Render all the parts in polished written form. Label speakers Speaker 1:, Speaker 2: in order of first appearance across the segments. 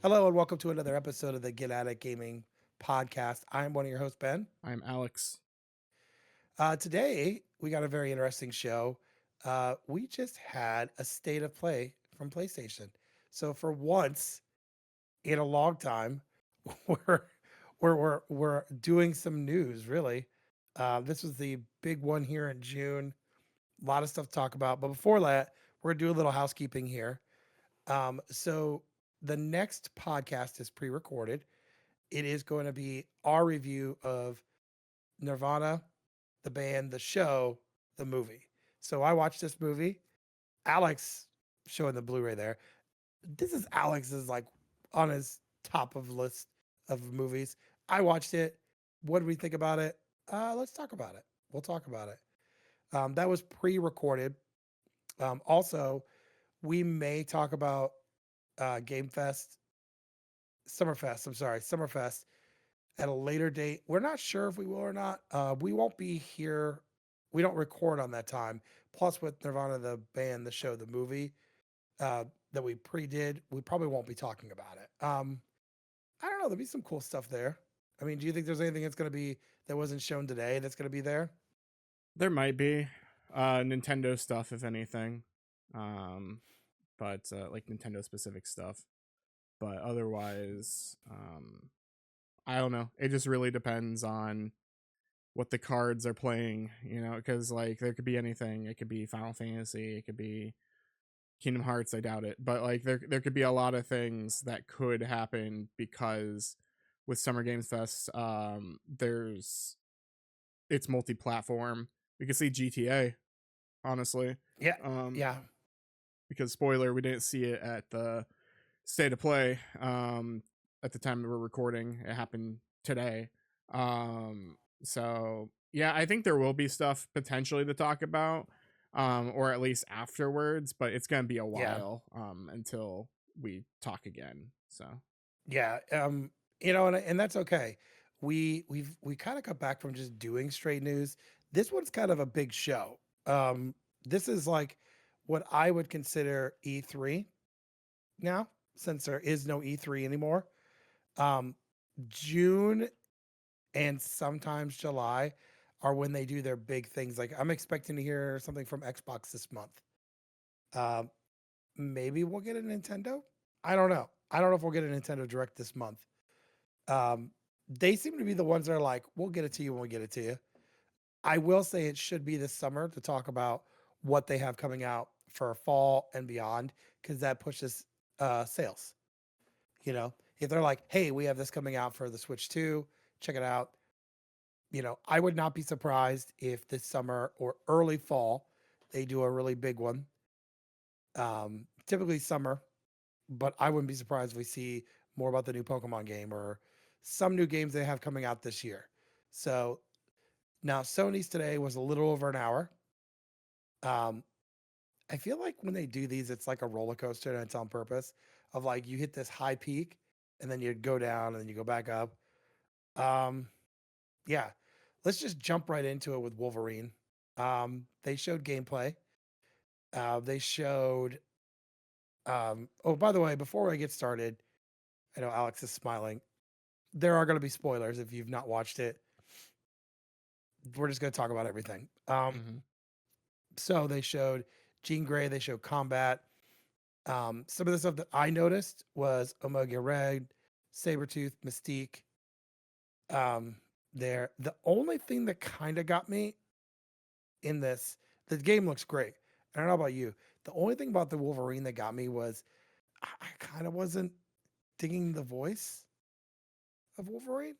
Speaker 1: Hello and welcome to another episode of the Get At It Gaming podcast. I'm one of your hosts, Ben.
Speaker 2: I'm Alex.
Speaker 1: Today we got a very interesting show. We just had a state of play from PlayStation. So for once in a long time, we're we're doing some news. Really, this was the big one here in June. A lot of stuff to talk about. But before that, we're gonna do a little housekeeping here. So the next podcast is pre-recorded. It is going to be our review of Nirvana, the band, the show, the movie. So I watched this movie. Alex showing the Blu-ray there. This is Alex's like on his top of list of movies. I watched it. What do we think about it? Let's talk about it. We'll talk about it. That was pre-recorded. Also, we may talk about Game Fest, Summerfest. I'm sorry, Summerfest at a later date. We're not sure if we will or not. We won't be here. We don't record on that time. Plus, with Nirvana, the band, the show, the movie uh, that we pre-did, we probably won't be talking about it. I don't know. There'll be some cool stuff there. I mean, do you think there's anything that's going to be that wasn't shown today that's going to be there?
Speaker 2: There might be Nintendo stuff, if anything, um, but like Nintendo specific stuff. But otherwise, I don't know. It just really depends on what the cards are playing, because like there could be anything. It could be Final Fantasy. It could be Kingdom Hearts. I doubt it, but like there could be a lot of things that could happen because with Summer Games Fest, there's it's multi-platform. We could see GTA, honestly.
Speaker 1: Yeah,
Speaker 2: Um,
Speaker 1: yeah,
Speaker 2: because spoiler, we didn't see it at the state of play. At the time that we're recording, it happened today. So yeah, I think there will be stuff potentially to talk about, or at least afterwards. But it's gonna be a
Speaker 1: yeah,
Speaker 2: while until we talk again. So
Speaker 1: yeah. And that's okay. We kind of cut back from just doing straight news. This one's kind of a big show. This is like what I would consider E3 now, since there is no E3 anymore. Um, June and sometimes July are when they do their big things. Like I'm expecting to hear something from Xbox this month. Um, Maybe we'll get a Nintendo. I don't know. I don't know if we'll get a Nintendo Direct this month. Um, they seem to be the ones that are like, we'll get it to you when we get it to you. I will say it should be this summer to talk about what they have coming out for fall and beyond, because that pushes sales. You know, if they're like, hey, we have this coming out for the Switch 2, check it out. I would not be surprised if this summer or early fall they do a really big one. Typically summer, but I wouldn't be surprised if we see more about the new Pokemon game or some new games they have coming out this year. So now Sony's today was a little over an hour. Um, I feel like when they do these, it's like a roller coaster and it's on purpose of like you hit this high peak and then you go down and then you go back up. Um, yeah, let's just jump right into it with Wolverine. They showed gameplay. They showed. Oh, by the way, before I get started, I know Alex is smiling. There are going to be spoilers if you've not watched it. We're just going to talk about everything.
Speaker 2: mm-hmm.
Speaker 1: So they showed Jean Grey. They showed combat. Some of the stuff that I noticed was Omega Red, Sabretooth, Mystique. Um, there. The only thing that kind of got me in this, the game looks great. I don't know about you. The only thing about the Wolverine that got me was I kind of wasn't digging the voice of Wolverine.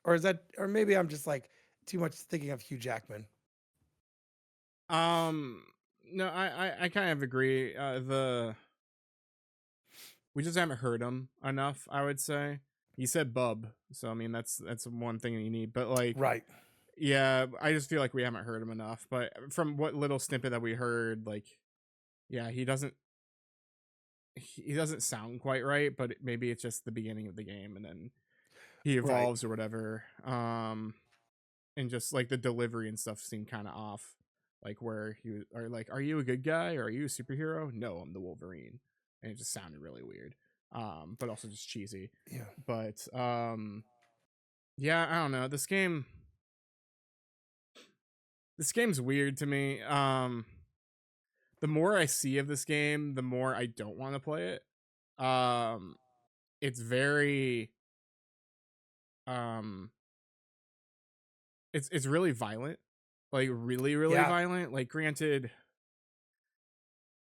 Speaker 1: Or is that, or maybe I'm just like too much thinking of Hugh Jackman.
Speaker 2: um, no, I kind of agree. The We just haven't heard him enough, I would say. He said bub, so I mean that's one thing that you need. But like,
Speaker 1: Right.
Speaker 2: yeah, I just feel like we haven't heard him enough. But from what little snippet that we heard, like, yeah, he doesn't sound quite right. But maybe it's just the beginning of the game, and then he
Speaker 1: Right.
Speaker 2: evolves or whatever. And just like the delivery and stuff seemed kind of off. Like where he was, or like, are you a good guy or are you a superhero? No, I'm the Wolverine, and it just sounded really weird. but also just cheesy.
Speaker 1: Yeah.
Speaker 2: But yeah, I don't know. This game's weird to me. The more I see of this game, the more I don't want to play it. It's very um it's really violent. Like really, really
Speaker 1: Yeah.
Speaker 2: violent. Like granted,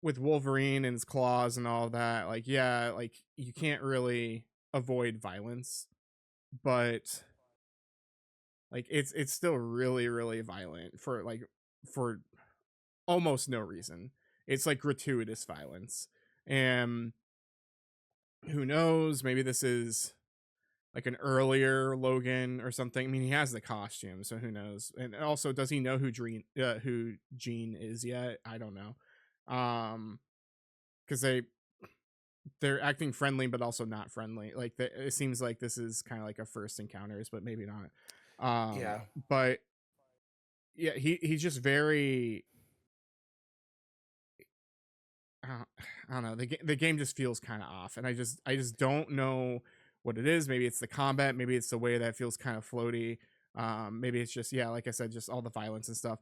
Speaker 2: with Wolverine and his claws and all that, like yeah, like you can't really avoid violence, but like it's still really, really violent for almost no reason. It's like gratuitous violence. And who knows, maybe this is like an earlier Logan or something. I mean, he has the costume, so who knows? And also, does he know who Jean is yet? I don't know. Because they're acting friendly, but also not friendly. Like it seems like this is kind of like a first encounters, but maybe not.
Speaker 1: Yeah.
Speaker 2: But yeah, he's just very. I don't know. The game just feels kind of off, and I just don't know what it is. Maybe it's the combat. Maybe it's the way that it feels kind of floaty. Maybe it's just yeah, like I said, just all the violence and stuff.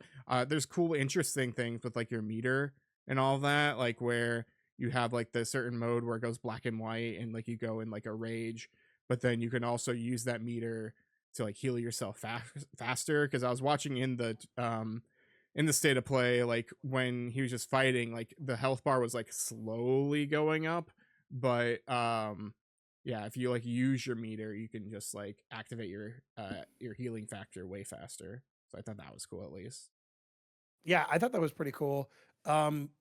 Speaker 2: There's cool, interesting things with like your meter and all that, like where you have like the certain mode where it goes black and white, and like you go in like a rage, but then you can also use that meter to like heal yourself faster. Because I was watching in the state of play, like when he was just fighting, like the health bar was like slowly going up, but yeah, if you like use your meter, you can just like activate your healing factor way faster. So I thought that was cool at least.
Speaker 1: Yeah, I thought that was pretty cool.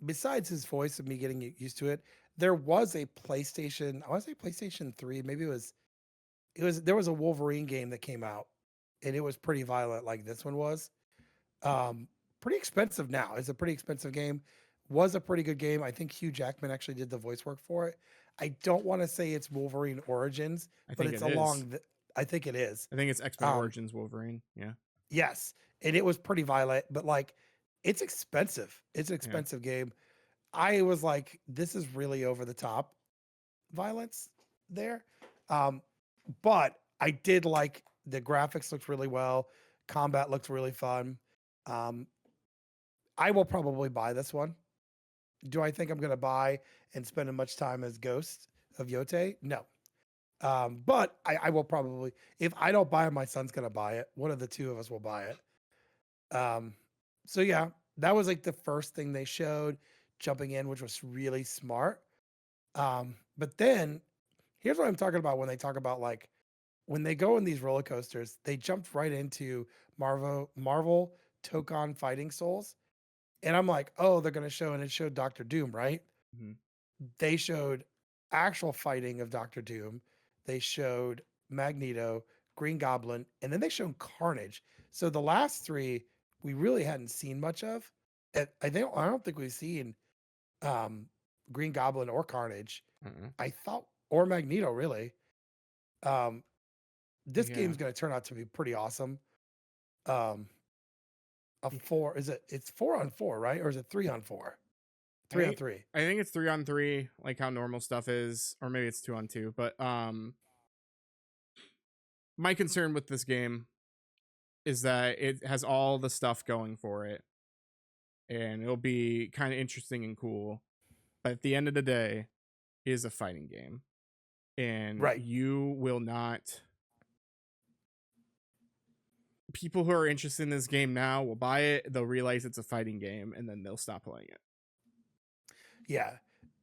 Speaker 1: Besides his voice and me getting used to it, there was a PlayStation, I want to say PlayStation 3, maybe there was a Wolverine game that came out and it was pretty violent like this one was. Um, Pretty expensive now. It's a pretty expensive game. Was a pretty good game. I think Hugh Jackman actually did the voice work for it. I don't want to say it's Wolverine Origins,
Speaker 2: I
Speaker 1: but
Speaker 2: think
Speaker 1: it's
Speaker 2: it is.
Speaker 1: along the, I think it is.
Speaker 2: I think it's X Men
Speaker 1: Um,
Speaker 2: Origins Wolverine. Yeah,
Speaker 1: yes, and it was pretty violent, but like it's expensive. It's an
Speaker 2: yeah,
Speaker 1: expensive game. I was like, this is really over the top violence there. Um, but I did like the graphics looked really well. Combat looked really fun. Um, I will probably buy this one. Do I think I'm going to buy and spend as much time as Ghost of Yote? No. But I will probably, if I don't buy it, my son's going to buy it. One of the two of us will buy it. Um, so yeah, that was like the first thing they showed jumping in, which was really smart. But then here's what I'm talking about when they talk about like when they go in these roller coasters, they jumped right into Marvel Tokon Fighting Souls. And I'm like, oh, they're gonna show, and it showed Doctor Doom, right?
Speaker 2: mm-hmm.
Speaker 1: They showed actual fighting of Doctor Doom. They showed Magneto, Green Goblin, and then they showed Carnage. So the last three we really hadn't seen much of. I don't think we've seen um, Green Goblin or Carnage.
Speaker 2: Uh-uh.
Speaker 1: I thought or Magneto really. Um, this
Speaker 2: Yeah.
Speaker 1: game's going to turn out to be pretty awesome. Um, a four is it? It's 4-on-4, right? Or is it 3-on-4?
Speaker 2: I
Speaker 1: Three on
Speaker 2: think
Speaker 1: three.
Speaker 2: I think it's 3-on-3, like how normal stuff is, or maybe it's 2-on-2. But my concern with this game is that it has all the stuff going for it, and it'll be kind of interesting and cool. But at the end of the day, it is a fighting game, and
Speaker 1: Right.
Speaker 2: you will not. People who are interested in this game now will buy it. They'll realize it's a fighting game, and then they'll stop playing it.
Speaker 1: Yeah.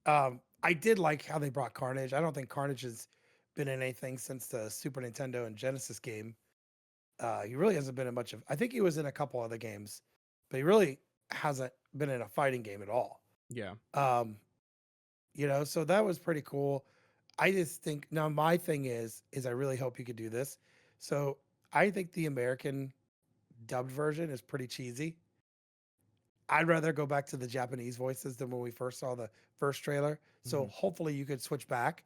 Speaker 1: I did like how they brought Carnage. I don't think Carnage has been in anything since the Super Nintendo and Genesis game. He really hasn't been in much of. I think he was in a couple other games, but he really hasn't been in a fighting game at all.
Speaker 2: Yeah,
Speaker 1: Um, so that was pretty cool. I just think now my thing is I really hope you could do this. So I think the American dubbed version is pretty cheesy. I'd rather go back to the Japanese voices than when we first saw the first trailer. So
Speaker 2: mm-hmm.
Speaker 1: hopefully you could switch back.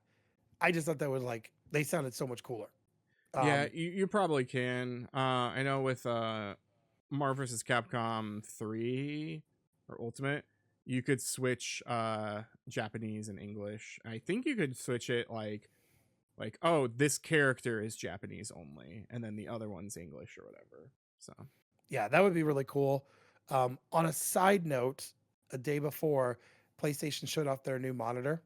Speaker 1: I just thought that was like they sounded so much cooler.
Speaker 2: Yeah,
Speaker 1: Um,
Speaker 2: you probably can. I know with Marvel vs. Capcom 3 or Ultimate, you could switch Japanese and English. I think you could switch it like oh, this character is Japanese only, and then the other one's English or whatever. So
Speaker 1: Yeah, that would be really cool. On a side note, a day before, PlayStation showed off their new monitor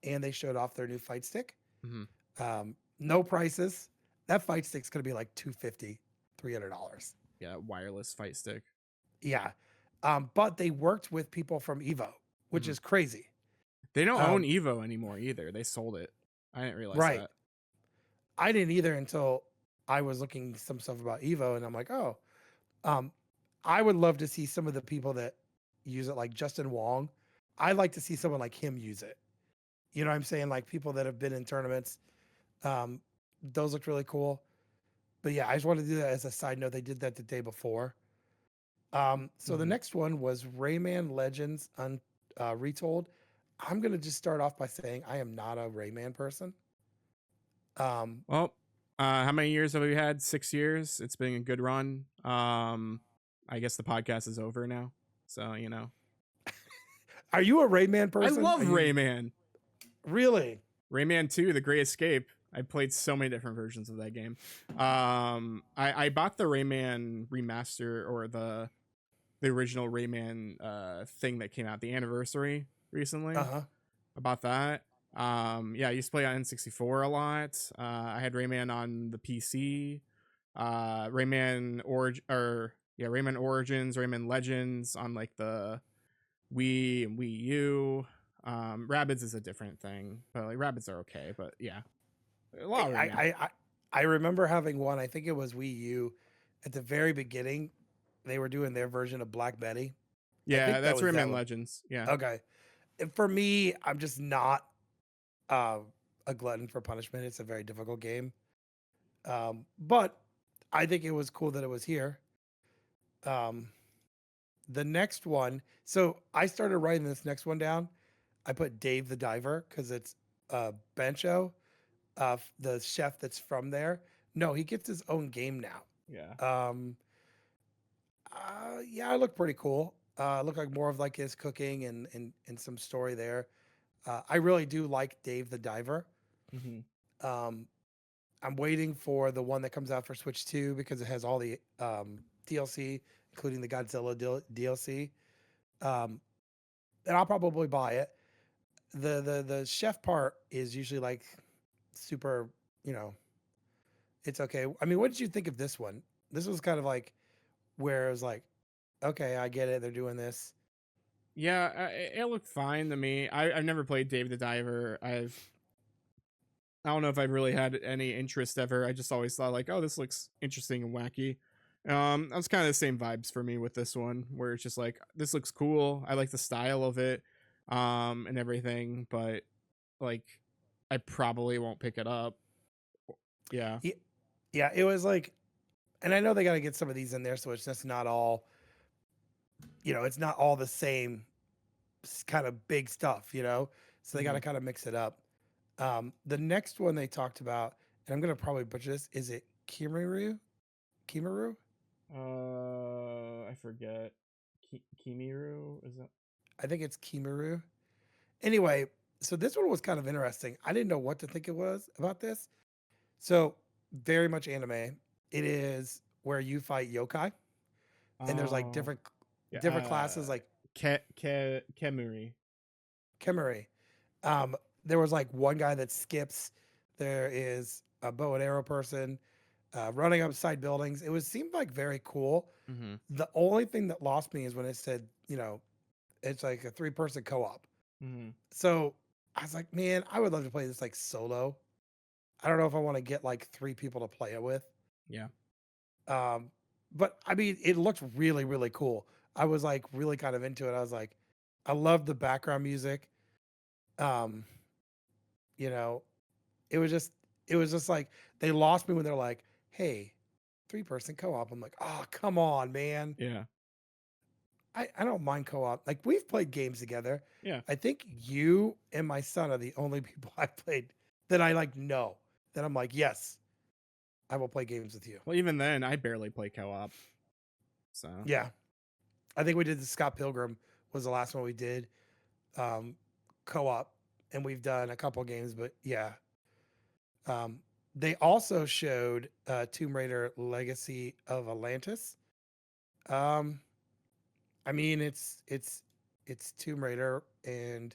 Speaker 1: and they showed off their new fight stick.
Speaker 2: mhm.
Speaker 1: No prices. That fight stick's gonna be like $250, $300.
Speaker 2: Yeah, wireless fight stick.
Speaker 1: Yeah. But they worked with people from Evo, which
Speaker 2: Mhm.
Speaker 1: is crazy.
Speaker 2: They don't own
Speaker 1: Um,
Speaker 2: Evo anymore either. They sold it. I didn't realize
Speaker 1: right.
Speaker 2: that.
Speaker 1: I didn't either until I was looking some stuff about Evo, and I'm like, oh, um, I would love to see some of the people that use it, like Justin Wong. I'd like to see someone like him use it. You know what I'm saying? Like people that have been in tournaments. Um, those looked really cool. But yeah, I just wanted to do that as a side note. They did that the day before. So the
Speaker 2: Mhm.
Speaker 1: next one was Rayman Legends Retold. I'm gonna just start off by saying I am not a Rayman person. Um,
Speaker 2: Well, how many years have we had? 6 years. It's been a good run. I guess the podcast is over now. So
Speaker 1: are you a Rayman
Speaker 2: I
Speaker 1: person?
Speaker 2: love
Speaker 1: Are you
Speaker 2: Rayman.
Speaker 1: really?
Speaker 2: Rayman 2, The Great Escape. I played so many different versions of that game. I bought the Rayman remaster or the original Rayman thing that came out, the anniversary
Speaker 1: Uh
Speaker 2: recently.
Speaker 1: huh.
Speaker 2: I bought that. Yeah, I used to play on N64 a lot. I had Rayman on the PC. Rayman Rayman Origins, Rayman Legends on like the Wii and Wii U. Rabbids is a different thing, but like Rabbids are okay. But yeah, a
Speaker 1: I,
Speaker 2: lot of
Speaker 1: I
Speaker 2: Rayman.
Speaker 1: I I I remember having one. I think it was Wii U. At the very beginning, they were doing their version of Black Betty. I
Speaker 2: Yeah,
Speaker 1: think that
Speaker 2: that's
Speaker 1: was that
Speaker 2: Rayman
Speaker 1: one.
Speaker 2: Legends. Yeah.
Speaker 1: Okay. For me, I'm just not uh, a glutton for punishment. It's a very difficult game. But I think it was cool that it was here. Um, the next one, so I started writing this next one down. I put Dave the Diver because it's Bencho, the chef that's from there. No, he gets his own game now.
Speaker 2: Yeah.
Speaker 1: Um, yeah, it looked pretty cool. Looked like more of like his cooking and some story there. I really do like Dave the Diver.
Speaker 2: Hmm.
Speaker 1: Um, I'm waiting for the one that comes out for Switch 2 because it has all the DLC, including the Godzilla DLC. Um, and I'll probably buy it. The chef part is usually like super, you know, it's okay. I mean, what did you think of this one? This was kind of like where it was like, okay, I get it. They're doing this.
Speaker 2: Yeah, it looked fine to me. I've never played Dave the Diver. I don't know if I've really had any interest ever. I just always thought like, oh, this looks interesting and wacky. That was kind of the same vibes for me with this one, where it's just like, this looks cool. I like the style of it, and everything, but like, I probably won't pick it up. Yeah.
Speaker 1: Yeah, yeah, it was like, and I know they got to get some of these in there, so it's just not all, it's not all the same kind of big stuff, So they got
Speaker 2: Hmm.
Speaker 1: to kind of mix it up. The next one they talked about, and I'm gonna probably butcher this. Is it Kimaru? Kimaru?
Speaker 2: I forget. Kimiru, is that?
Speaker 1: I think it's Kimaru. Anyway, so this one was kind of interesting. I didn't know what to think it was about this. So very much anime. It is where you fight yokai, and there's like
Speaker 2: Oh,
Speaker 1: different
Speaker 2: yeah.
Speaker 1: classes, like
Speaker 2: Kemuri.
Speaker 1: Kimuri. Um, there was like one guy that skips. There is a bow and arrow person running upside buildings. It was seemed like very cool.
Speaker 2: Mm-hmm.
Speaker 1: The only thing that lost me is when it said, it's like a 3-person co-op.
Speaker 2: Mm-hmm.
Speaker 1: So I was like, man, I would love to play this like solo. I don't know if I want to get like 3 people to play it with.
Speaker 2: Yeah.
Speaker 1: Um, but I mean, it looked really, really cool. I was like really kind of into it. I was like, I love the background music. Um, you know, it was just like they lost me when they're like, hey, 3-person co-op. I'm like, oh, come on, man.
Speaker 2: Yeah.
Speaker 1: I don't mind co-op. Like we've played games together.
Speaker 2: Yeah.
Speaker 1: I think you and my son are the only people I played that I like know that I'm like, yes, I will play games with you.
Speaker 2: Well, even then, I barely play co-op. So
Speaker 1: Yeah. I think we did the Scott Pilgrim was the last one we did um, co-op, and we've done a couple games, but yeah. Um, they also showed Tomb Raider: Legacy of Atlantis. Um, I mean, it's Tomb Raider, and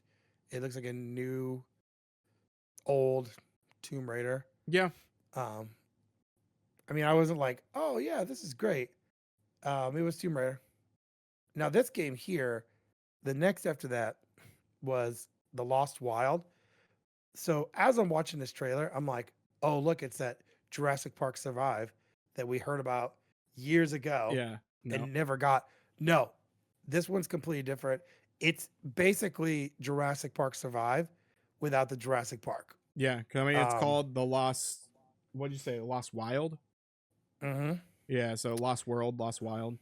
Speaker 1: it looks like a new old Tomb Raider.
Speaker 2: Yeah.
Speaker 1: Um, I mean, I wasn't like, oh yeah, this is great. It was Tomb Raider. Now this game here, the next after that was The Lost Wild. So as I'm watching this trailer, I'm like, oh look, it's that Jurassic Park Survive that we heard about years ago
Speaker 2: Yeah. No.
Speaker 1: and never got. No, this one's completely different. It's basically Jurassic Park Survive without the Jurassic Park.
Speaker 2: Yeah. 'Cause, I mean, it's
Speaker 1: Um,
Speaker 2: called the Lost. What'd you say? Lost Wild.
Speaker 1: mhm.
Speaker 2: Yeah. So Lost World, Lost Wild.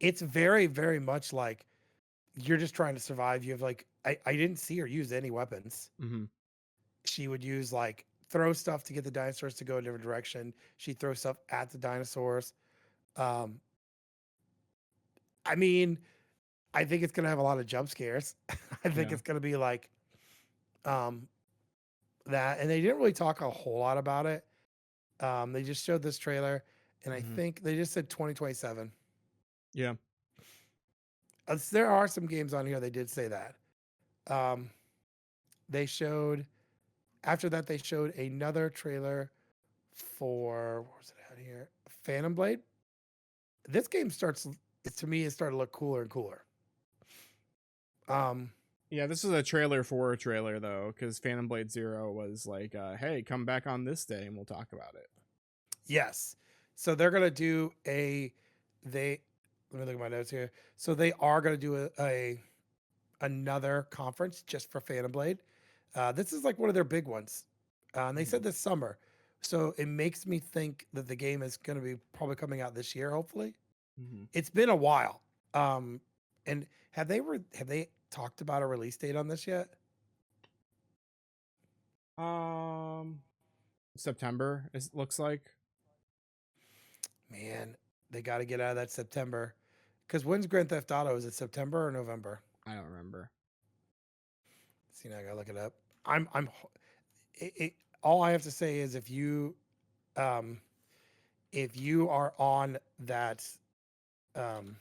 Speaker 1: It's very, very much like you're just trying to survive. You have like, I didn't see her use any weapons.
Speaker 2: Mm-hmm.
Speaker 1: She would use like throw stuff to get the dinosaurs to go a different direction. She'd throw stuff at the dinosaurs. Um, I mean, I think it's gonna have a lot of jump scares. I think
Speaker 2: Yeah.
Speaker 1: it's gonna be like um that, and they didn't really talk a whole lot about it. They just showed this trailer, and I
Speaker 2: Mm-hmm.
Speaker 1: think they just said 2027.
Speaker 2: Yeah.
Speaker 1: There are some games on here they did say that. Um, they showed after that they showed another trailer for what was it out here? Phantom Blade. This game starts to me it started to look cooler and cooler. Um,
Speaker 2: Yeah, this is a trailer for a trailer though, because Phantom Blade Zero was like, "Hey, come back on this day and we'll talk about it."
Speaker 1: yes. So they're gonna do a they let me look at my notes here. So they are gonna do a another conference just for Phantom Blade. This is like one of their big ones. And they
Speaker 2: Mm-hmm.
Speaker 1: said this summer. So it makes me think that the game is gonna be probably coming out this year, hopefully.
Speaker 2: Mm-hmm.
Speaker 1: It's been a while. And have they talked about a release date on this yet?
Speaker 2: September. It looks like.
Speaker 1: Man, they got to get out of that September. Because when's Grand Theft Auto? Is it September or November?
Speaker 2: I don't remember.
Speaker 1: See, now I gotta look it up. I'm. It, all I have to say is um, if you are on that um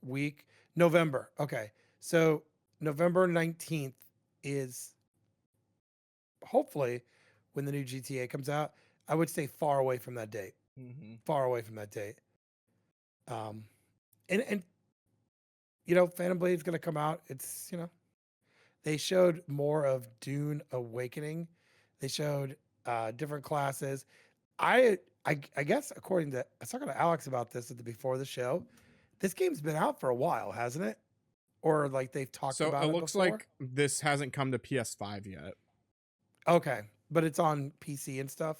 Speaker 1: week, November. Okay, so November 19th is hopefully when the new GTA comes out. I would say far away from that date.
Speaker 2: Mm-hmm.
Speaker 1: Far away from that date. Um, and Phantom Blade's gonna come out. It's they showed more of Dune Awakening. They showed different classes. I guess according to I was talking to Alex about this at the before the show. This game's been out for a while, hasn't it? Or like they've talked
Speaker 2: So it
Speaker 1: about it
Speaker 2: looks
Speaker 1: before.
Speaker 2: like this hasn't come to PS5 yet.
Speaker 1: Okay, but it's on PC and stuff.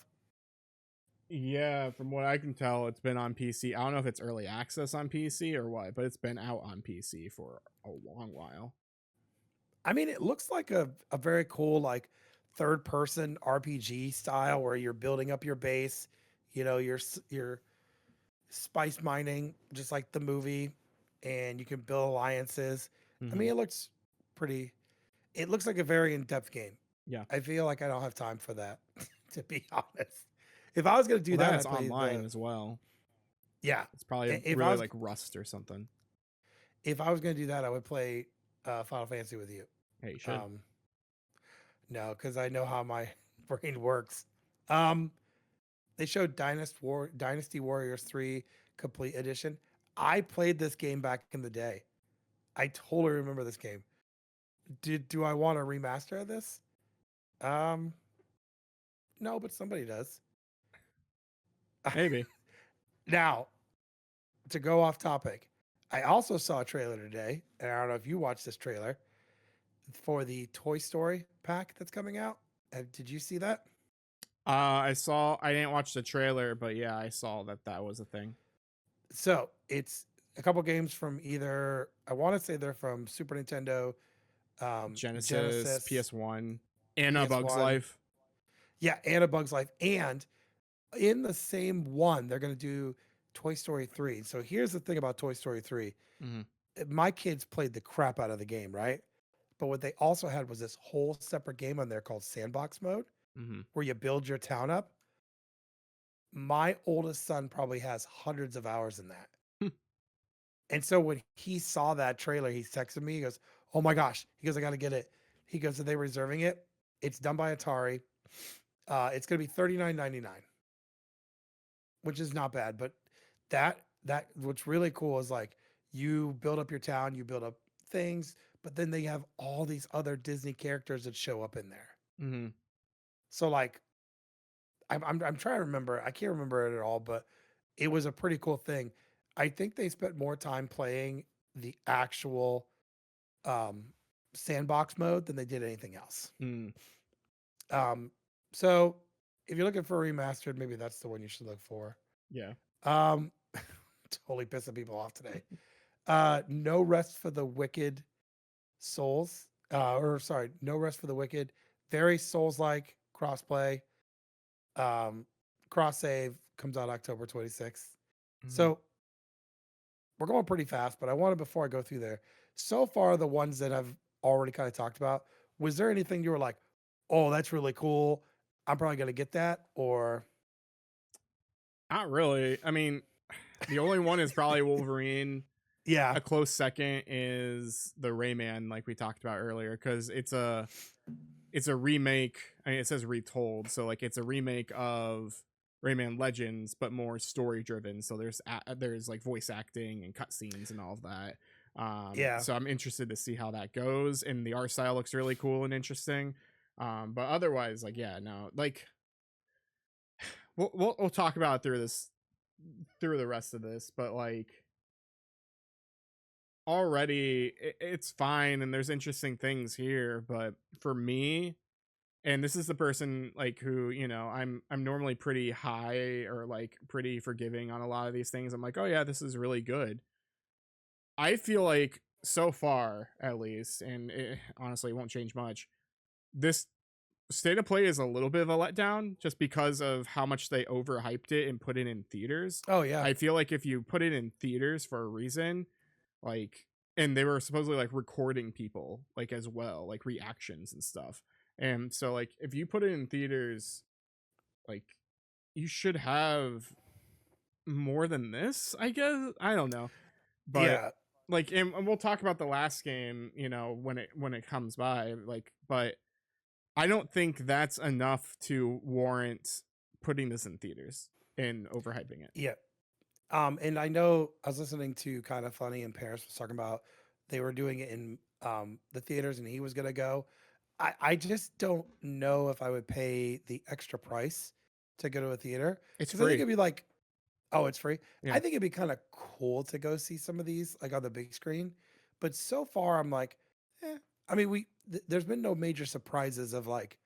Speaker 2: Yeah, from what I can tell, it's been on PC. I don't know if it's early access on PC or what, but it's been out on PC for a long while.
Speaker 1: I mean, it looks like a very cool like third person RPG style where you're building up your base. You're spice mining just like the movie, and you can build alliances. I
Speaker 2: Mm-hmm.
Speaker 1: mean, pretty. It looks like a very in depth game.
Speaker 2: Yeah.
Speaker 1: I feel like I don't have time for that, to be honest. If I was gonna do
Speaker 2: Well, then
Speaker 1: that,
Speaker 2: it's
Speaker 1: I'd play
Speaker 2: online
Speaker 1: the
Speaker 2: as well.
Speaker 1: yeah.
Speaker 2: It's probably
Speaker 1: If I
Speaker 2: really
Speaker 1: was
Speaker 2: like Rust or something.
Speaker 1: if I was gonna do that, I would play Final Fantasy with you.
Speaker 2: Hey, you should.
Speaker 1: Um, no, because I know how my brain works. Um, they showed Dynasty Warriors 3 Complete Edition. I played this game back in the day. I totally remember this game. Do I want a remaster of this? Um, no, but somebody does.
Speaker 2: Maybe.
Speaker 1: Now, to go off topic, I also saw a trailer today, and I don't know if you watched this trailer for the Toy Story pack that's coming out. Did you see that?
Speaker 2: I didn't watch the trailer, but yeah, I saw that was a thing.
Speaker 1: So it's a couple games from either I want to say they're from Super Nintendo,
Speaker 2: Genesis,
Speaker 1: Genesis,
Speaker 2: PS1, and A Bug's
Speaker 1: PS1,
Speaker 2: Life.
Speaker 1: yeah, and A Bug's Life, and in the same one they're going to do Toy Story 3. So here's the thing about Toy Story 3:
Speaker 2: Mm-hmm.
Speaker 1: my kids played the crap out of the game, right? But what they also had was this whole separate game on there called Sandbox Mode,
Speaker 2: Mm-hmm.
Speaker 1: where you build your town up. My oldest son probably has hundreds of hours in that. And so when he saw that trailer, he texted me. He goes, "Oh my gosh!" He goes, "I got to get it." He goes, "Are they reserving it? It's done by Atari. It's going to be $39.99, which is not bad. But that what's really cool is like you build up your town, you build up things, but then they have all these other Disney characters that show up in there.
Speaker 2: Mm-hmm.
Speaker 1: So like I'm trying to remember. I can't remember it at all, but it was a pretty cool thing. I think they spent more time playing the actual um, sandbox mode than they did anything else.
Speaker 2: Mm.
Speaker 1: Um, so if you're looking for a remastered, maybe that's the one you should look for.
Speaker 2: Yeah.
Speaker 1: Um, totally pissing people off today. No Rest for the Wicked Souls, or sorry, No Rest for the Wicked. Very Souls-like crossplay. Um, Cross save comes out October 26th.
Speaker 2: Mm-hmm.
Speaker 1: So we're going pretty fast, but I wanted before I go through there. So far, the ones that I've already kind of talked about, was there anything you were like, oh, that's really cool. I'm probably gonna get that, or
Speaker 2: Not really. I mean, the only one is probably Wolverine.
Speaker 1: yeah,
Speaker 2: A close second is the Rayman, like we talked about earlier, because it's a remake. I mean, it says retold, so like it's a remake of Rayman Legends, but more story driven. So there's like voice acting and cutscenes and all of that.
Speaker 1: yeah,
Speaker 2: So I'm interested to see how that goes, and the art style looks really cool and interesting. But otherwise, like yeah, no, like we'll talk about it through the rest of this, but like already it's fine and there's interesting things here, but for me, and this is the person like who, I'm normally pretty high or like pretty forgiving on a lot of these things. I'm like, oh yeah, this is really good. I feel like so far at least, and it honestly won't change much, this state of play is a little bit of a letdown just because of how much they overhyped it and put it in theaters.
Speaker 1: oh yeah,
Speaker 2: I feel like if you put it in theaters for a reason, like, and they were supposedly like recording people like as well, like reactions and stuff. And so like if you put it in theaters, like you should have more than this, I guess. I don't know. But
Speaker 1: yeah,
Speaker 2: like and we'll talk about the last game, when it comes by, like, but I don't think that's enough to warrant putting this in theaters and overhyping it.
Speaker 1: yeah. And I know I was listening to Kind of Funny, and Paris was talking about they were doing it in the theaters, and he was gonna go. I just don't know if I would pay the extra price to go to a theater
Speaker 2: It's
Speaker 1: because I think
Speaker 2: free.
Speaker 1: it'd be like, oh, it's free. I
Speaker 2: Yeah.
Speaker 1: think it'd be kind of cool to go see some of these like on the big screen. But so far, I'm like, I mean, there's been no major surprises of like.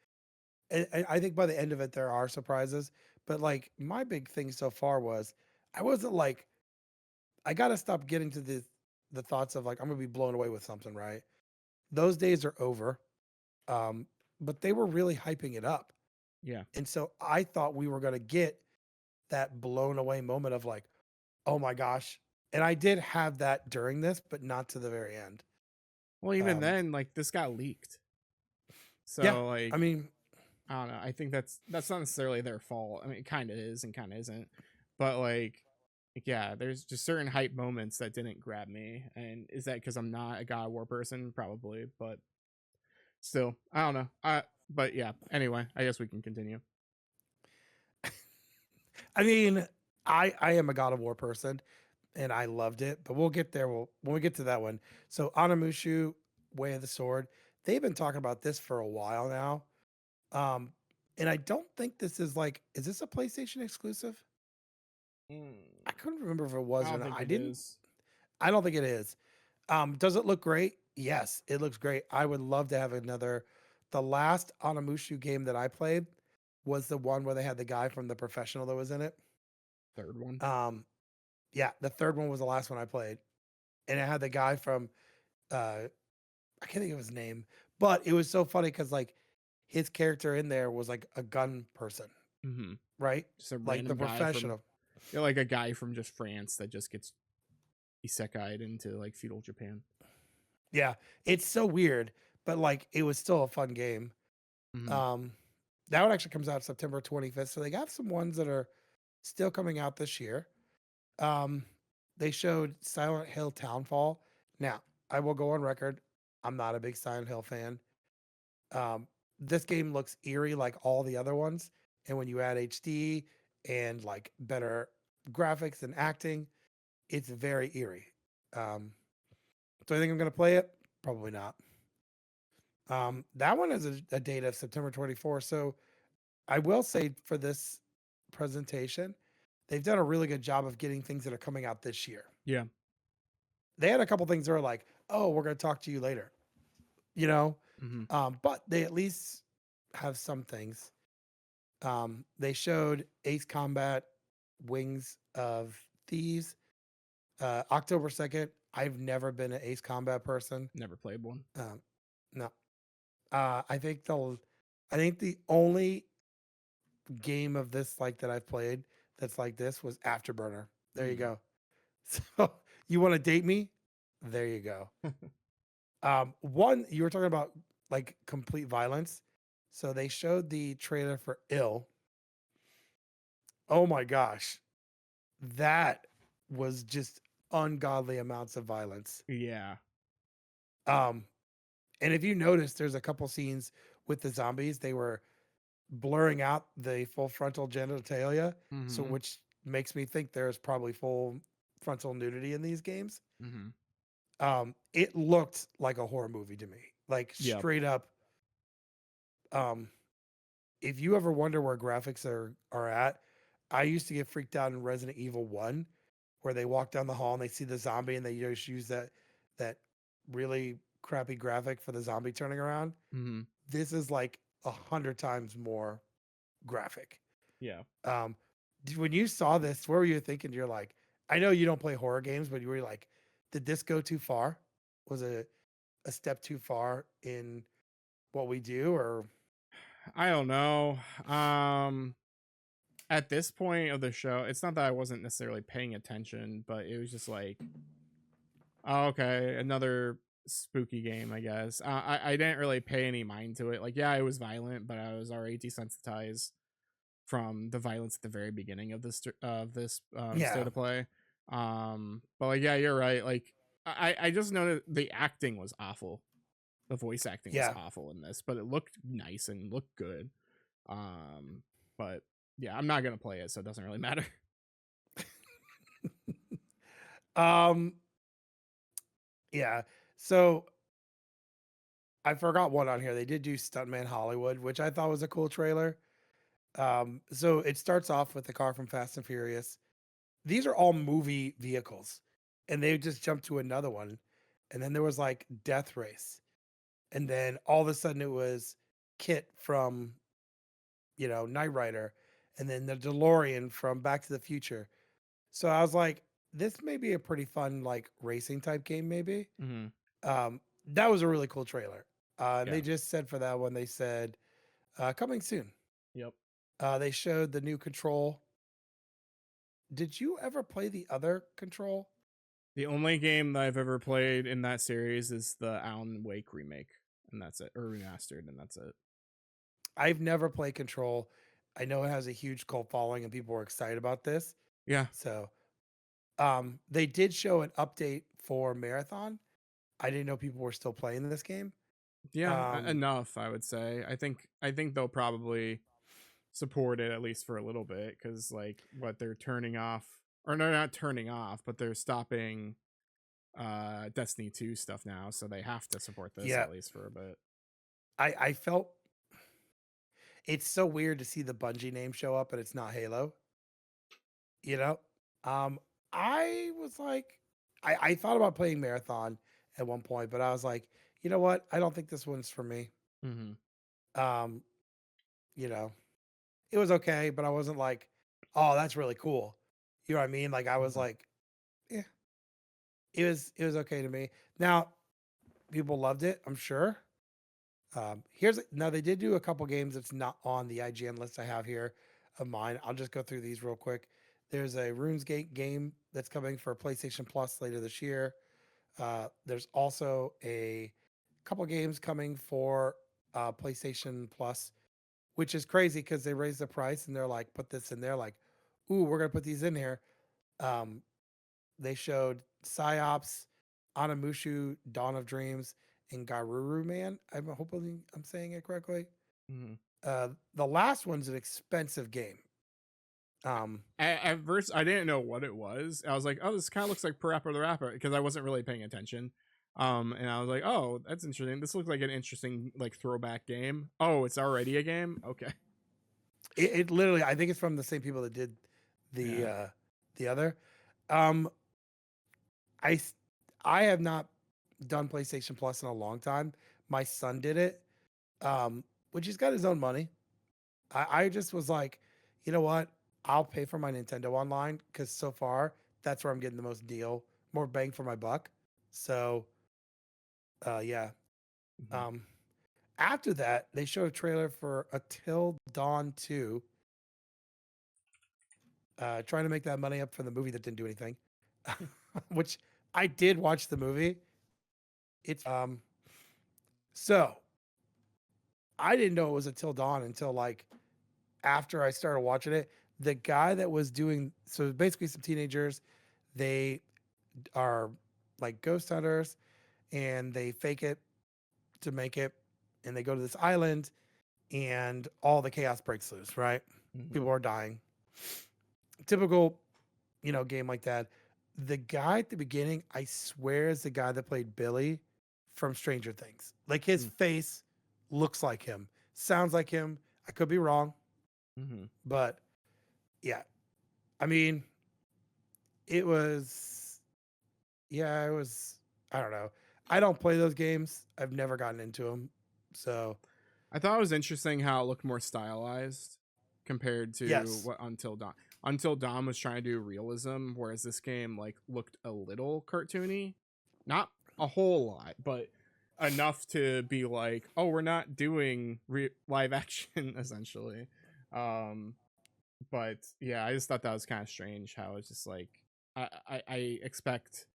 Speaker 1: And I think by the end of it, there are surprises. But like my big thing so far was, I wasn't like, I gotta stop getting to the thoughts of like I'm gonna be blown away with something, right? Those days are over. Um, but they were really hyping it up.
Speaker 2: Yeah.
Speaker 1: And so I thought we were gonna get that blown away moment of like, oh my gosh. And I did have that during this, but not to the very end.
Speaker 2: Well, even
Speaker 1: Um,
Speaker 2: then, like this got leaked.
Speaker 1: yeah,
Speaker 2: So
Speaker 1: I
Speaker 2: like
Speaker 1: mean,
Speaker 2: I don't know. I think that's not necessarily their fault. I mean, it kind of is and kind of isn't. But like, yeah, there's just certain hype moments that didn't grab me. And is that because I'm not a God of War person? Probably, but still, I don't know. But yeah. Anyway, I guess we can continue.
Speaker 1: I mean, I am a God of War person, and I loved it. But we'll get there. When we get to that one. So Anamushu, Way of the Sword. They've been talking about this for a while now. Um, and I don't think this is like, is this a PlayStation exclusive? I couldn't remember if it
Speaker 2: I
Speaker 1: was or
Speaker 2: don't
Speaker 1: not.
Speaker 2: think it is.
Speaker 1: I don't think it is. Does it look great? Yes, it looks great. I would love to have another. The last Onimushu game that I played was the one where they had the guy from The Professional that was in it.
Speaker 2: Third one.
Speaker 1: Um, yeah, the third one was the last one I played, and it had the guy from I can't think of his name, but it was so funny because like his character in there was like a gun person,
Speaker 2: Mm-hmm.
Speaker 1: right?
Speaker 2: Just a
Speaker 1: Like The
Speaker 2: random guy from,
Speaker 1: Professional.
Speaker 2: like a guy from just France that just gets isekai'd into like feudal Japan.
Speaker 1: Yeah, it's so weird, but like it was still a fun game.
Speaker 2: Hmm.
Speaker 1: Um, that one actually comes out September 25th, so they got some ones that are still coming out this year. Um, they showed Silent Hill Townfall. Now, I will go on record. I'm not a big Silent Hill fan. Um, this game looks eerie like all the other ones, and when you add HD and like better graphics and acting, it's very eerie. Um, do I think I'm gonna play it? Probably not. That one is a date of September 24th. So I will say for this presentation, they've done a really good job of getting things that are coming out this year.
Speaker 2: Yeah.
Speaker 1: They had a couple things that were like, "Oh, we're going to talk to you later," you know,
Speaker 2: Hmm.
Speaker 1: but they at least have some things. They showed Ace Combat Wings of Thieves October 2nd. I've never been an Ace Combat person.
Speaker 2: Never played one.
Speaker 1: Um, no, I think I think the only game of this like that I've played that's like this was Afterburner. There you
Speaker 2: Mm.
Speaker 1: go. So you want to date me? There you go. One you were talking about like complete violence. So they showed the trailer for Ill. Oh my gosh. That was just ungodly amounts of violence.
Speaker 2: Yeah.
Speaker 1: Um and if you notice there's a couple scenes with the zombies, they were blurring out the full frontal genitalia, so
Speaker 2: Hmm.
Speaker 1: which makes me think there's probably full frontal nudity in these games.
Speaker 2: Hmm.
Speaker 1: It looked like a horror movie to me, like
Speaker 2: Yep.
Speaker 1: straight up. Um, if you ever wonder where graphics are at, I used to get freaked out in Resident Evil One, where they walk down the hall and they see the zombie and they just use that really crappy graphic for the zombie turning around.
Speaker 2: Hmm.
Speaker 1: This is like 100 times more graphic.
Speaker 2: Yeah.
Speaker 1: Um, when you saw this, what were you thinking? You're like, I know you don't play horror games, but you were like, did this go too far? Was it a step too far in what we do? Or
Speaker 2: I don't know. At this point of the show, it's not that I wasn't necessarily paying attention, but it was just like, oh, okay, another spooky game, I guess. I didn't really pay any mind to it. Like, yeah, it was violent, but I was already desensitized from the violence at the very beginning of this state
Speaker 1: yeah,
Speaker 2: of play. But like, yeah, you're right. Like, I just noted the acting was awful. The voice acting was
Speaker 1: yeah.
Speaker 2: awful in this, but it looked nice and looked good. Um, but yeah, I'm not gonna play it, so it doesn't really matter.
Speaker 1: um, yeah. So I forgot one on here. They did do Stuntman Hollywood, which I thought was a cool trailer. So it starts off with the car from Fast and Furious. These are all movie vehicles, and they just jumped to another one, and then there was like Death Race, and then all of a sudden it was Kit from Knight Rider, and then the DeLorean from Back to the Future. So I was like, this may be a pretty fun like racing type game, maybe.
Speaker 2: Hmm.
Speaker 1: That was a really cool trailer. And
Speaker 2: Yeah.
Speaker 1: they just said for that one, they said coming soon.
Speaker 2: Yep.
Speaker 1: They showed the new Control. Did you ever play the other Control?
Speaker 2: The only game that I've ever played in that series is the Alan Wake remake, and that's it, or remastered, and that's it.
Speaker 1: I've never played Control. I know it has a huge cult following and people were excited about this.
Speaker 2: Yeah.
Speaker 1: So, they did show an update for Marathon. I didn't know people were still playing this game.
Speaker 2: Yeah,
Speaker 1: Um,
Speaker 2: enough, I would say. I think they'll probably support it at least for a little bit, because like what they're turning off, or no, not turning off, but they're stopping Destiny 2 stuff now, so they have to support this
Speaker 1: yeah,
Speaker 2: at least for a bit.
Speaker 1: I felt it's so weird to see the Bungie name show up and it's not Halo. You know, um, I was like, I thought about playing Marathon at one point, but I was like, you know what? I don't think this one's for me.
Speaker 2: Hmm.
Speaker 1: Um, you know, it was okay, but I wasn't like, oh, that's really cool. You know what I mean? Like I was
Speaker 2: Hmm.
Speaker 1: like, yeah, it was okay to me. Now, people loved it, I'm sure. Here's now they did do a couple games that's not on the IGN list I have here of mine. I'll just go through these real quick. There's a RuneScape game that's coming for PlayStation Plus later this year. There's also a couple games coming for PlayStation Plus, which is crazy because they raised the price and they're like, put this in there, like, ooh, we're gonna put these in here. Um, they showed Psyops, Anamushu, Dawn of Dreams, and Garuru Man. I'm hoping I'm saying it correctly.
Speaker 2: Mhm.
Speaker 1: The last one's an expensive game.
Speaker 2: At first, I didn't know what it was. I was like, "Oh, this kind of looks like Parappa the Rapper," because I wasn't really paying attention. And I was like, "Oh, that's interesting. This looks like an interesting like throwback game." Oh, it's already a game. Okay.
Speaker 1: It literally, I think it's from the same people that did
Speaker 2: Yeah.
Speaker 1: the other. Um, I s- I have not done PlayStation Plus in a long time. My son did it, which he's got his own money. I just was like, you know what? I'll pay for my Nintendo Online because so far that's where I'm getting the most deal, more bang for my buck. So, yeah.
Speaker 2: Mhm.
Speaker 1: Um, After that, they showed a trailer for Until Dawn 2, trying to make that money up for the movie that didn't do anything, which I did watch the movie. It's so I didn't know it was Until Dawn until like after I started watching it. The guy that was doing so basically some teenagers, they are like ghost hunters and they fake it to make it, and they go to this island and all the chaos breaks loose, right?
Speaker 2: Mhm.
Speaker 1: People are dying. Typical, game like that. The guy at the beginning, I swear, is the guy that played Billy from Stranger Things. Like his
Speaker 2: Mm.
Speaker 1: face looks like him, sounds like him. I could be wrong,
Speaker 2: Mhm.
Speaker 1: but yeah. I mean, it was, yeah, it was, I don't know. I don't play those games. I've never gotten into them. So,
Speaker 2: I thought it was interesting how it looked more stylized compared to
Speaker 1: yes.
Speaker 2: what Until Dawn. Until Dawn was trying to do realism, whereas this game like looked a little cartoony. Not a whole lot, but enough to be like, oh, we're not doing live action essentially. Um, but yeah, I just thought that was kind of strange how it's just like I expect,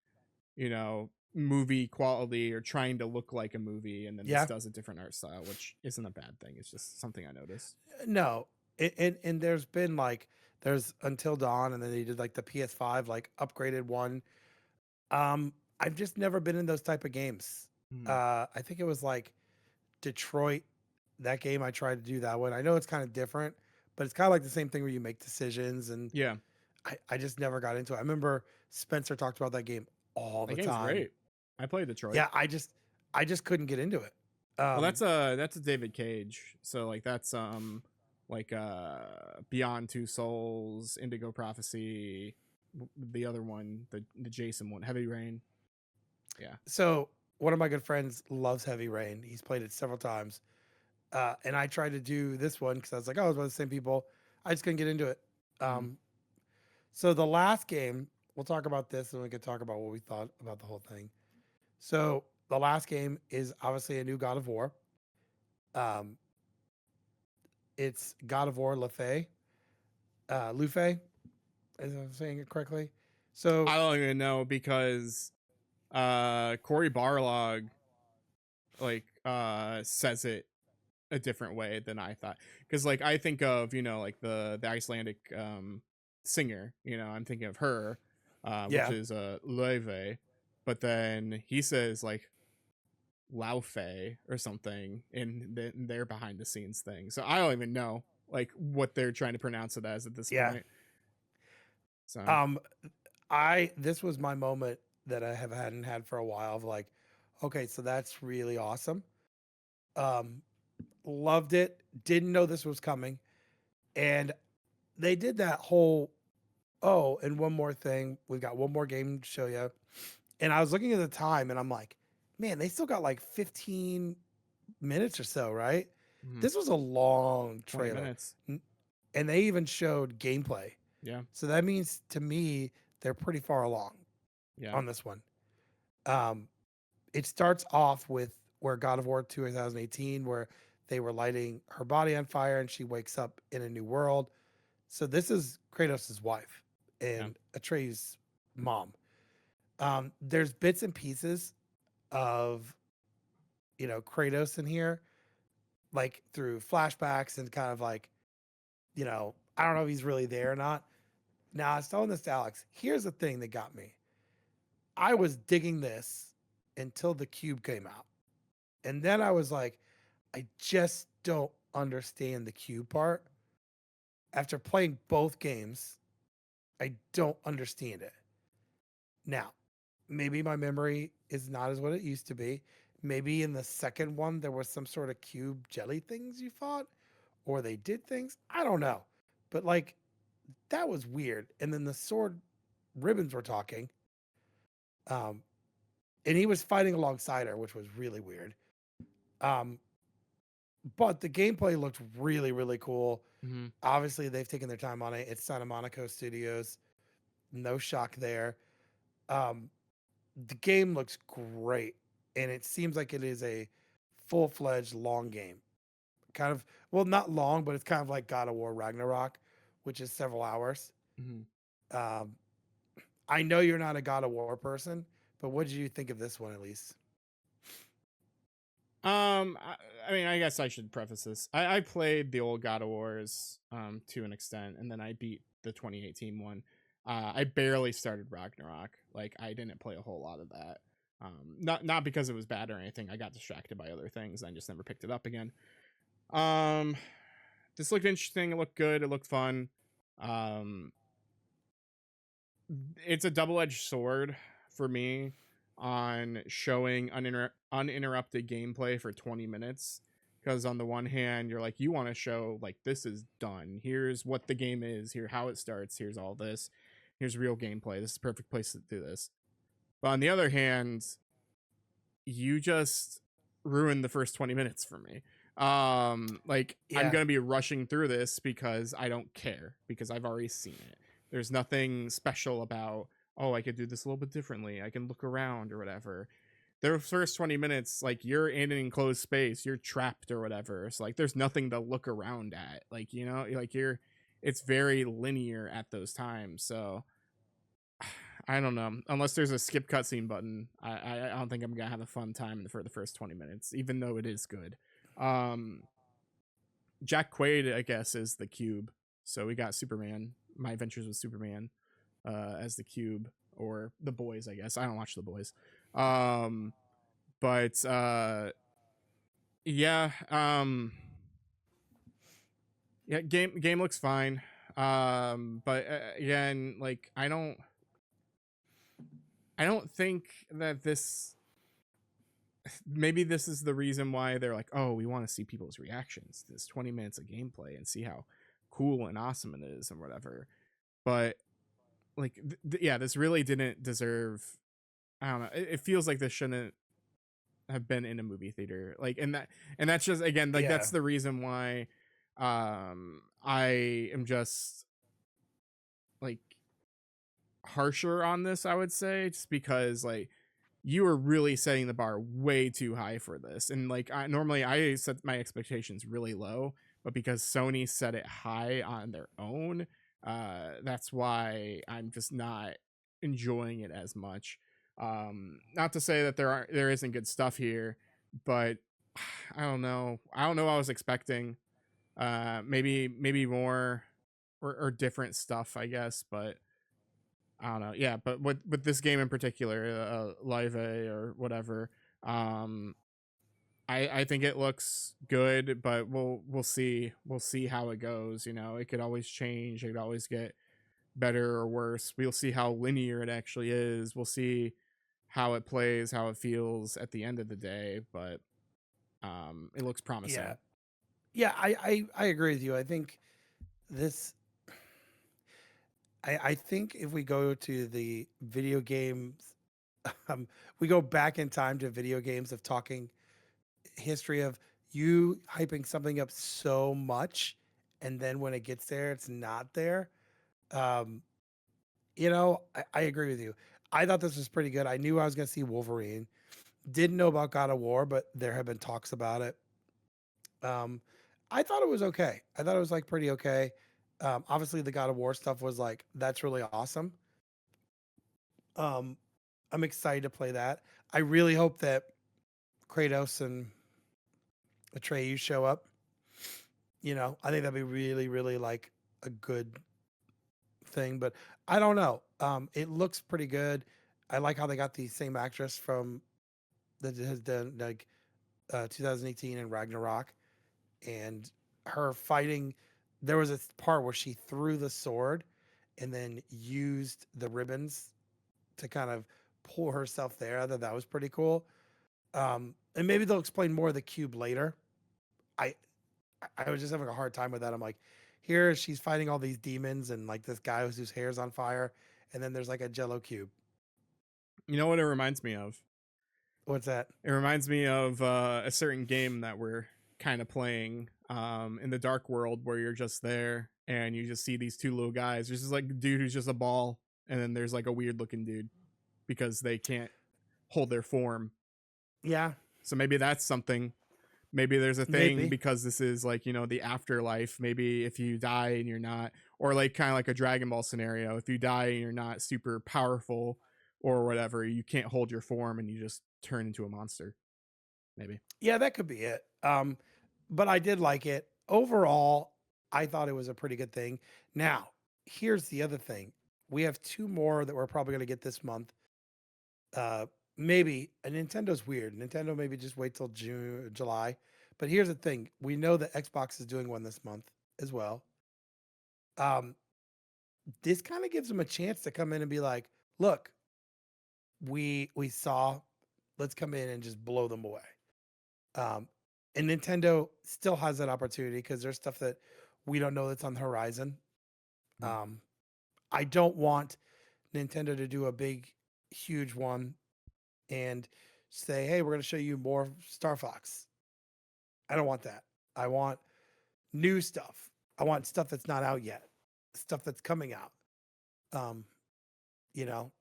Speaker 2: movie quality or trying to look like a movie, and then this
Speaker 1: Yeah.
Speaker 2: does a different art style, which isn't a bad thing. It's just something I noticed.
Speaker 1: No. And there's been like, there's Until Dawn, and then they did like the PS5, like upgraded one. I've just never been in those type of games.
Speaker 2: Mhm.
Speaker 1: I think it was like Detroit, that game I tried to do that one. I know it's kind of different, but it's kind of like the same thing where you make decisions, and
Speaker 2: Yeah,
Speaker 1: I just never got into it. I remember Spencer talked about that game all
Speaker 2: that
Speaker 1: the
Speaker 2: game's
Speaker 1: time.
Speaker 2: great. I played Detroit.
Speaker 1: Yeah, I just couldn't get into it.
Speaker 2: Well,
Speaker 1: Um,
Speaker 2: that's a David Cage. So like that's like Beyond Two Souls, Indigo Prophecy, the other one, the Jason one, Heavy Rain. Yeah.
Speaker 1: so one of my good friends loves Heavy Rain. He's played it several times. And I tried to do this one because I was like, oh, it's one of the same people. I just couldn't get into it.
Speaker 2: Mhm.
Speaker 1: Um, so the last game, we'll talk about this and we can talk about what we thought about the whole thing. So the last game is obviously a new God of War. Um, it's God of War Lefay, Lufe, is I'm saying it correctly. So
Speaker 2: I don't even know because Cory Barlog like says it a different way than I thought, because like I think of, like the Icelandic singer, I'm thinking of her, which
Speaker 1: yeah,
Speaker 2: is Löwe, but then he says like Laufe or something in their behind the scenes thing, so I don't even know like what they're trying to pronounce it as at this
Speaker 1: yeah.
Speaker 2: point. So
Speaker 1: Um, I this was my moment that I hadn't had for a while of like, okay, so that's really awesome. Um, Loved it. Didn't know this was coming, and they did that whole, oh, and one more thing, we've got one more game to show you. And I was looking at the time, and I'm like, man, they still got like 15 minutes or so, right?
Speaker 2: mhm,
Speaker 1: This was a long
Speaker 2: 20
Speaker 1: trailer,
Speaker 2: minutes.
Speaker 1: and they even showed gameplay.
Speaker 2: Yeah.
Speaker 1: So that means to me they're pretty far along
Speaker 2: Yeah.
Speaker 1: on this one. Um, it starts off with where God of War 2018, where they were lighting her body on fire and she wakes up in a new world. So this is Kratos' wife.
Speaker 2: Yeah.
Speaker 1: and Atreus' mom. There's bits and pieces of Kratos in here, like through flashbacks and kind of like I don't know if he's really there or not. Now I was telling this to Alex. Here's the thing that got me. I was digging this until the cube came out, and then I was like, I just don't understand the cube part. After playing both games, I don't understand it. Now, maybe my memory is not as what it used to be. Maybe in the second one there was some sort of cube jelly things you fought, or they did things. I don't know. But like that was weird. And then the sword ribbons were talking. Um, and he was fighting alongside her, which was really weird. Um, but the gameplay looked really, really cool.
Speaker 2: Hmm.
Speaker 1: Obviously, they've taken their time on it. It's Santa Monica Studios. No shock there. Um, the game looks great, and it seems like it is a full-fledged long game. Kind of, well, not long, but it's kind of like God of War Ragnarok, which is several hours.
Speaker 2: Hmm.
Speaker 1: Um, I know you're not a God of War person, but what did you think of this one at least?
Speaker 2: I mean, I guess I should preface this. I played the old God of Wars to an extent, and then I beat the 2018 one. I barely started Ragnarok. Like, I didn't play a whole lot of that. Not because it was bad or anything. I got distracted by other things. And I just never picked it up again. Um, this looked interesting. It looked good. It looked fun. Um, it's a double-edged sword for me on showing uninterrupted gameplay for 20 minutes, because on the one hand you're like, you want to show like, this is done, here's what the game is, here how it starts, here's all this, here's real gameplay, this is the perfect place to do this. But on the other hand, you just ruined the first 20 minutes for me. Like, I'm
Speaker 1: Yeah,
Speaker 2: gonna be rushing through this because I don't care, because I've already seen it. There's nothing special about, oh, I could do this a little bit differently, I can look around or whatever. The first 20 minutes, like, you're in an enclosed space, you're trapped or whatever, so like there's nothing to look around at, like, like it's very linear at those times. So I don't know. Unless there's a skip cutscene button, I don't think I'm gonna have a fun time for the first 20 minutes, even though it is good. Um, Jack Quaid, I guess, is the Cube. So we got Superman. My Adventures with Superman, as the Cube, or the Boys, I guess. I don't watch the Boys. Um, but yeah, yeah. Game looks fine. But again, like, I don't think that this, maybe this is the reason why they're like, oh, we want to see people's reactions to this 20 minutes of gameplay and see how cool and awesome it is and whatever. But like, yeah, this really didn't deserve, I don't know, it feels like this shouldn't have been in a movie theater, like, and that's just, again, like,
Speaker 1: yeah,
Speaker 2: that's the reason why I am just like harsher on this, I would say, just because, like, you are really setting the bar way too high for this. And like, normally I set my expectations really low, but because Sony set it high on their own, that's why I'm just not enjoying it as much. Not to say that there isn't good stuff here, but I don't know what I was expecting. Maybe more or different stuff, I guess, but I don't know. Yeah, but with this game in particular, Live A or whatever, um, I think it looks good, but we'll see how it goes. You know, it could always change. It could always get better or worse. We'll see how linear it actually is. We'll see how it plays, how it feels at the end of the day. But it looks
Speaker 1: yeah,
Speaker 2: promising.
Speaker 1: yeah. I agree with you. I think this. I think if we go to the video games, um, we go back in time to video games of talking history of you hyping something up so much, and then when it gets there, it's not there. Um, I agree with you. I thought this was pretty good. I knew I was going to see Wolverine. Didn't know about God of War, but there have been talks about it. Um, I thought it was okay. I thought it was like pretty okay. Obviously, the God of War stuff was like that's really awesome. Um, I'm excited to play that. I really hope that Kratos and Atreyu show up. You know, I think that'd be really, really like a good thing. But I don't know. It looks pretty good. I like how they got the same actress from that has done like 2018 and Ragnarok, and her fighting. There was a part where she threw the sword and then used the ribbons to kind of pull herself there. I thought that was pretty cool. And maybe they'll explain more of the cube later. I I was just having a hard time with that. I'm like, here she's fighting all these demons and like this guy whose hair's on fire, and then there's like a Jello cube.
Speaker 2: You know what it reminds me of?
Speaker 1: What's that?
Speaker 2: It reminds me of a certain game that we're kind of playing in the dark world where you're just there and you just see these two little guys. There's just like a dude who's just a ball, and then there's like a weird looking dude because they can't hold their form.
Speaker 1: Yeah,
Speaker 2: So maybe that's something. Maybe there's a thing
Speaker 1: maybe.
Speaker 2: because this is like, you know, the afterlife. Maybe if you die and you're not, or like kind of like a Dragon Ball scenario, if you die and you're not super powerful or whatever, you can't hold your form and you just turn into a monster. Maybe.
Speaker 1: Yeah, that could be it. But I did like it overall. I thought it was a pretty good thing. Now, here's the other thing: we have two more that we're probably going to get this month. Uh, maybe Nintendo's weird. Nintendo maybe just wait till June, July. But here's the thing: we know that Xbox is doing one this month as well. Um, this kind of gives them a chance to come in and be like, "Look, we saw. Let's come in and just blow them away." Um, and Nintendo still has that opportunity because there's stuff that we don't know that's on the horizon.
Speaker 2: Mm.
Speaker 1: Um, I don't want Nintendo to do a big, huge one and say, "Hey, we're going to show you more Star Fox." I don't want that. I want new stuff. I want stuff that's not out yet, stuff that's coming out. Um, you know,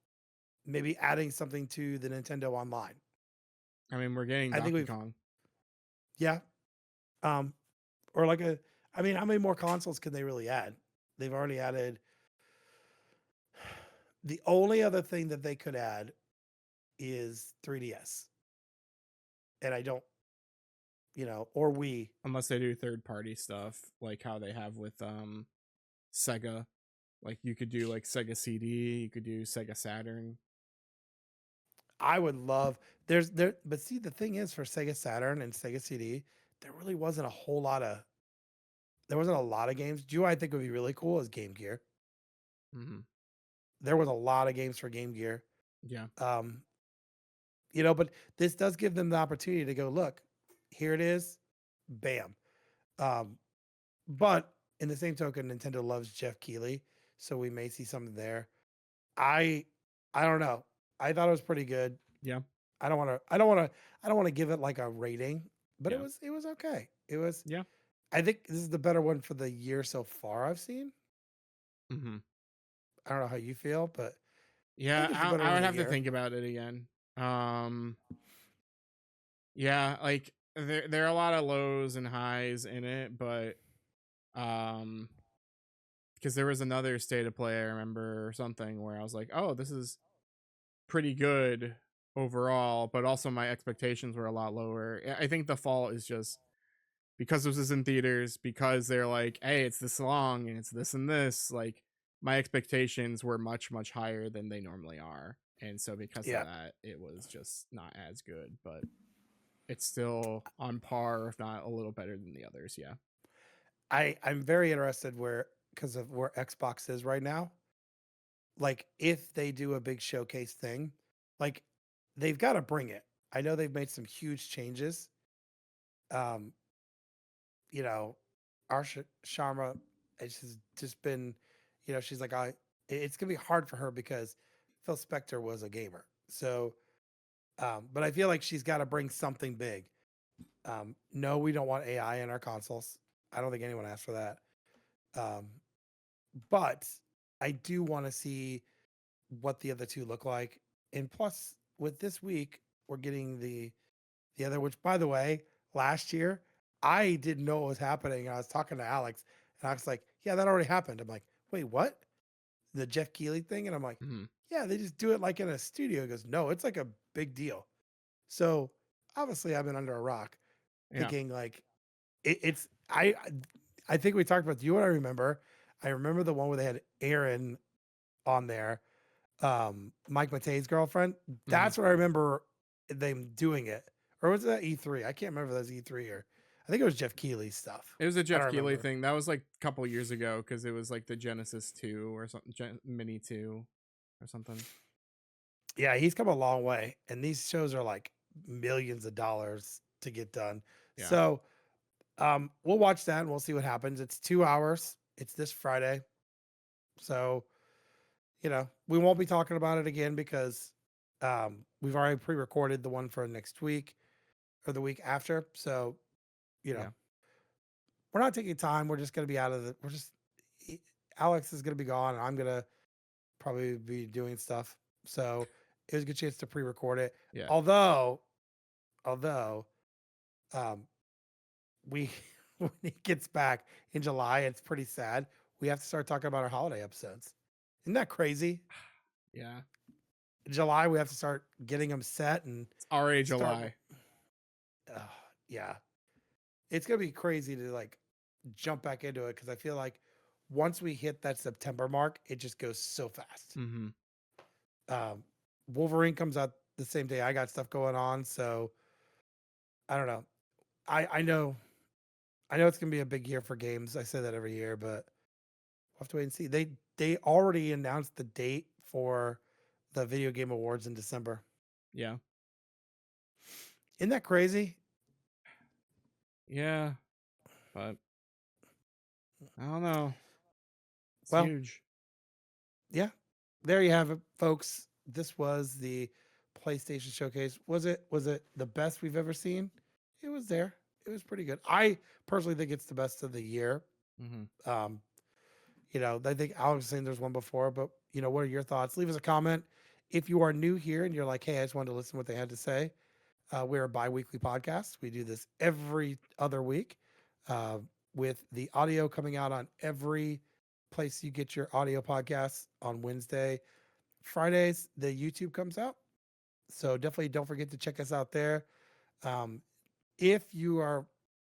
Speaker 1: maybe adding something to the Nintendo Online.
Speaker 2: I mean, we're getting
Speaker 1: I think
Speaker 2: Donkey
Speaker 1: we've,
Speaker 2: Kong.
Speaker 1: yeah. Um, or like a, I mean, how many more consoles can they really add? They've already added. The only other thing that they could add is 3DS, and I don't, or Wii.
Speaker 2: Unless they do third party stuff like how they have with Sega. Like you could do like Sega CD, you could do Sega Saturn.
Speaker 1: I would love but see the thing is for Sega Saturn and Sega CD, there really wasn't a whole lot of there wasn't a lot of games. Do you know what I think would be really cool is Game Gear.
Speaker 2: Mm-hmm.
Speaker 1: There was a lot of games for Game Gear.
Speaker 2: Yeah.
Speaker 1: Um, but this does give them the opportunity to go, look, here it is, bam. Um, but in the same token, Nintendo loves Jeff Keighley, so we may see something there. I I don't know. I thought it was pretty good.
Speaker 2: Yeah.
Speaker 1: I don't want to give it like a rating, but
Speaker 2: Yeah.
Speaker 1: it was okay. It was
Speaker 2: Yeah.
Speaker 1: I think this is the better one for the year so far I've seen.
Speaker 2: Mm-hmm.
Speaker 1: I don't know how you feel, but I
Speaker 2: Yeah,
Speaker 1: think it's the better
Speaker 2: I
Speaker 1: one of
Speaker 2: would
Speaker 1: the
Speaker 2: have to
Speaker 1: year.
Speaker 2: think about it again. Yeah, like there are a lot of lows and highs in it, but um, because there was another state of play I remember or something where I was like, oh, this is pretty good overall, but also my expectations were a lot lower. I think the fault is just because this is in theaters, because they're like, hey, it's this long and it's this and this. Like my expectations were much much higher than they normally are, and so because of
Speaker 1: Yeah.
Speaker 2: that, it was just not as good. But it's still on par, if not a little better than the others. Yeah.
Speaker 1: I'm very interested where because of where Xbox is right now. Like if they do a big showcase thing, like they've got to bring it. I know they've made some huge changes. Um, you know, Arsha Sharma, has just been, she's like, it's gonna be hard for her because Phil Spector was a gamer. So, but I feel like she's got to bring something big. No, we don't want AI in our consoles. I don't think anyone asked for that. Um, but I do want to see what the other two look like. And plus, with this week, we're getting the other, which by the way, last year I didn't know what was happening. I was talking to Alex, And I was like, yeah, that already happened. I'm like, wait, what? The Jeff Keighley thing? And I'm like,
Speaker 2: Mhm.
Speaker 1: yeah, they just do it like in a studio. He goes, no, it's like a big deal. So obviously I've been under a rock
Speaker 2: Yeah.
Speaker 1: thinking like it's I think we talked about, do you what I remember? I remember the one where they had Aaron on there, Mike Matei's girlfriend.
Speaker 2: Mhm.
Speaker 1: That's what I remember them doing it. Or was that E3? I can't remember if that was E3 or I think it was Jeff Keighley stuff.
Speaker 2: It was a
Speaker 1: I
Speaker 2: Jeff
Speaker 1: don't
Speaker 2: Keighley
Speaker 1: remember.
Speaker 2: thing. That was like a couple years ago because it was like the Genesis 2 or something, Mini 2 or something.
Speaker 1: Yeah, he's come a long way. And these shows are like millions of dollars to get done.
Speaker 2: Yeah.
Speaker 1: So we'll watch that and we'll see what happens. It's 2 hours. It's this Friday. So, we won't be talking about it again because we've already pre-recorded the one for next week or the week after. So, you know,
Speaker 2: Yeah.
Speaker 1: we're not taking time. We're just going to be out of the, we're just, Alex is going to be gone and I'm going to probably be doing stuff. So it was a good chance to pre-record it.
Speaker 2: Yeah.
Speaker 1: Although, um, we, when he gets back in July, it's pretty sad. We have to start talking about our holiday episodes. Isn't that crazy?
Speaker 2: Yeah.
Speaker 1: In July, we have to start getting them set and
Speaker 2: It's RA
Speaker 1: start.
Speaker 2: July.
Speaker 1: Uh, yeah, it's gonna be crazy to like jump back into it because I feel like once we hit that September mark, it just goes so fast.
Speaker 2: Mhm.
Speaker 1: Um, Wolverine comes out the same day I got stuff going on, so I don't know. I know it's gonna be a big year for games. I say that every year, but we'll have to wait and see. They already announced the date for the Video Game Awards in December.
Speaker 2: Yeah.
Speaker 1: Isn't that crazy?
Speaker 2: Yeah. But I don't know. It's
Speaker 1: Well,
Speaker 2: huge.
Speaker 1: yeah, there you have it, folks. This was the PlayStation Showcase. Was it the best we've ever seen? It was there. It was pretty good. I personally think it's the best of the year.
Speaker 2: Mhm.
Speaker 1: Um, I think Alex was saying there's one before, but what are your thoughts? Leave us a comment. If you are new here and you're like, hey, I just wanted to listen to what they had to say, we're a bi-weekly podcast. We do this every other week, uh, with the audio coming out on every place you get your audio podcasts on Wednesday. Fridays, the YouTube comes out. So definitely don't forget to check us out there. Um, if you are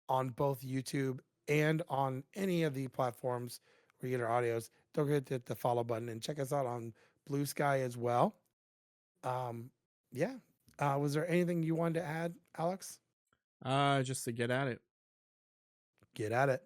Speaker 1: on both YouTube and on any of the platforms where you get our audios, don't forget to hit the follow button and check us out on Blue Sky as well. Um, yeah. Was there anything you wanted to add, Alex?
Speaker 2: Just to get at it.
Speaker 1: Get at it.